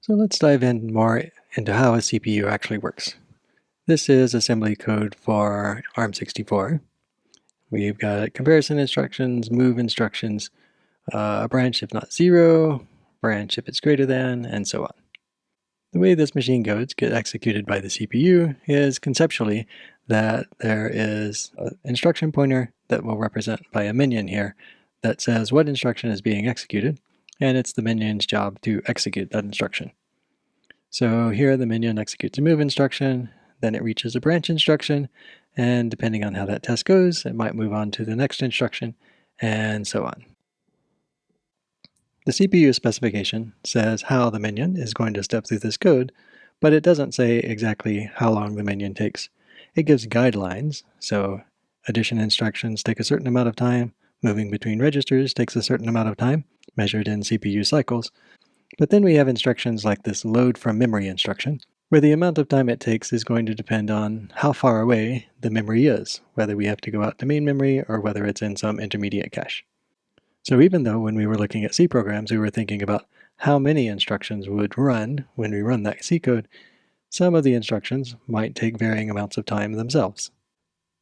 So let's dive in more into how a CPU actually works. This is assembly code for ARM64. We've got comparison instructions, move instructions, a branch if not zero, branch if it's greater than, and so on. The way this machine codes get executed by the CPU is conceptually that there is an instruction pointer that will represent by a minion here that says what instruction is being executed, and it's the minion's job to execute that instruction. So here the minion executes a move instruction, then it reaches a branch instruction, and depending on how that test goes, it might move on to the next instruction, and so on. The CPU specification says how the minion is going to step through this code, but it doesn't say exactly how long the minion takes. It gives guidelines, so addition instructions take a certain amount of time, moving between registers takes a certain amount of time, measured in CPU cycles. But then we have instructions like this load from memory instruction, where the amount of time it takes is going to depend on how far away the memory is, whether we have to go out to main memory or whether it's in some intermediate cache. So even though when we were looking at C programs, we were thinking about how many instructions would run when we run that C code, some of the instructions might take varying amounts of time themselves.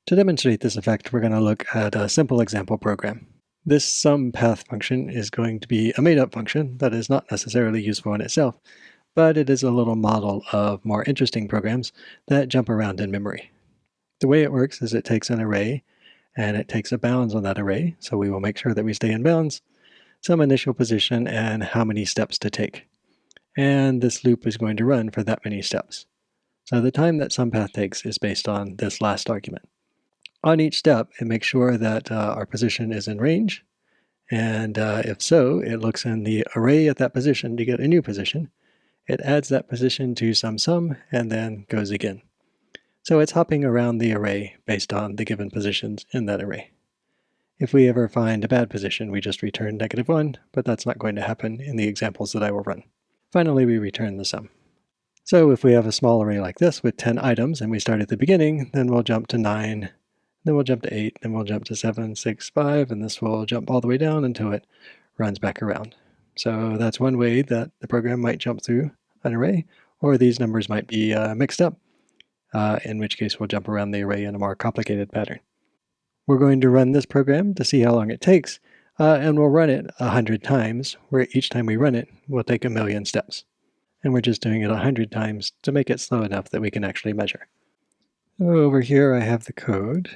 To demonstrate this effect, we're going to look at a simple example program. This sum path function is going to be a made-up function that is not necessarily useful in itself, but it is a little model of more interesting programs that jump around in memory. The way it works is it takes an array and it takes a bounds on that array, so we will make sure that we stay in bounds, some initial position, and how many steps to take. And this loop is going to run for that many steps. So the time that sum path takes is based on this last argument. On each step, it makes sure that our position is in range, and if so, it looks in the array at that position to get a new position. It adds that position to some sum, and then goes again. So it's hopping around the array based on the given positions in that array. If we ever find a bad position, we just return -1, but that's not going to happen in the examples that I will run. Finally, we return the sum. So if we have a small array like this with 10 items and we start at the beginning, then we'll jump to 9, then we'll jump to 8, then we'll jump to 7, 6, 5, and this will jump all the way down until it runs back around. So that's one way that the program might jump through an array, or these numbers might be mixed up, in which case we'll jump around the array in a more complicated pattern. We're going to run this program to see how long it takes, and we'll run it 100 times, where each time we run it, we'll take 1,000,000 steps. And we're just doing it 100 times to make it slow enough that we can actually measure. So over here I have the code.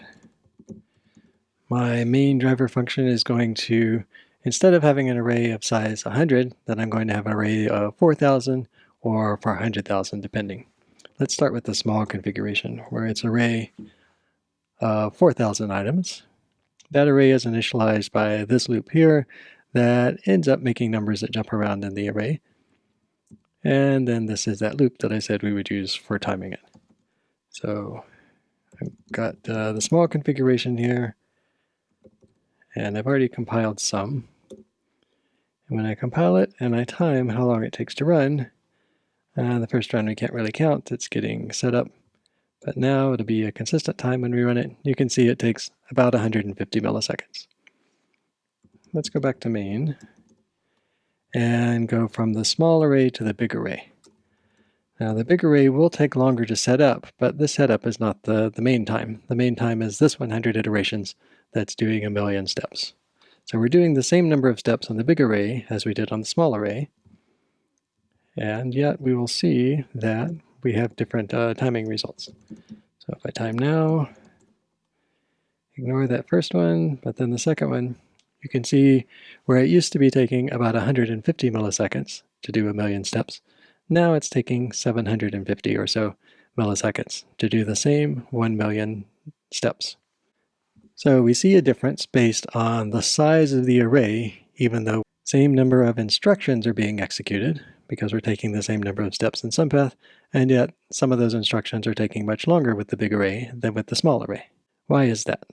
My main driver function is going to, instead of having an array of size 100, then I'm going to have an array of 4,000 or 400,000 depending. Let's start with the small configuration where it's an array of 4,000 items. That array is initialized by this loop here that ends up making numbers that jump around in the array. And then this is that loop that I said we would use for timing it. So I've got the small configuration here, and I've already compiled some. And when I compile it and I time how long it takes to run, the first run we can't really count, it's getting set up. But now it'll be a consistent time when we run it. You can see it takes about 150 milliseconds. Let's go back to main and go from the small array to the big array. Now the big array will take longer to set up, but this setup is not the main time. The main time is this 100 iterations that's doing 1,000,000 steps. So we're doing the same number of steps on the big array as we did on the small array, and yet we will see that we have different timing results. So if I time now, ignore that first one, but then the second one, you can see where it used to be taking about 150 milliseconds to do 1,000,000 steps, now it's taking 750 or so milliseconds to do the same 1,000,000 steps. So we see a difference based on the size of the array, even though same number of instructions are being executed, because we're taking the same number of steps in some path, and yet some of those instructions are taking much longer with the big array than with the small array. Why is that?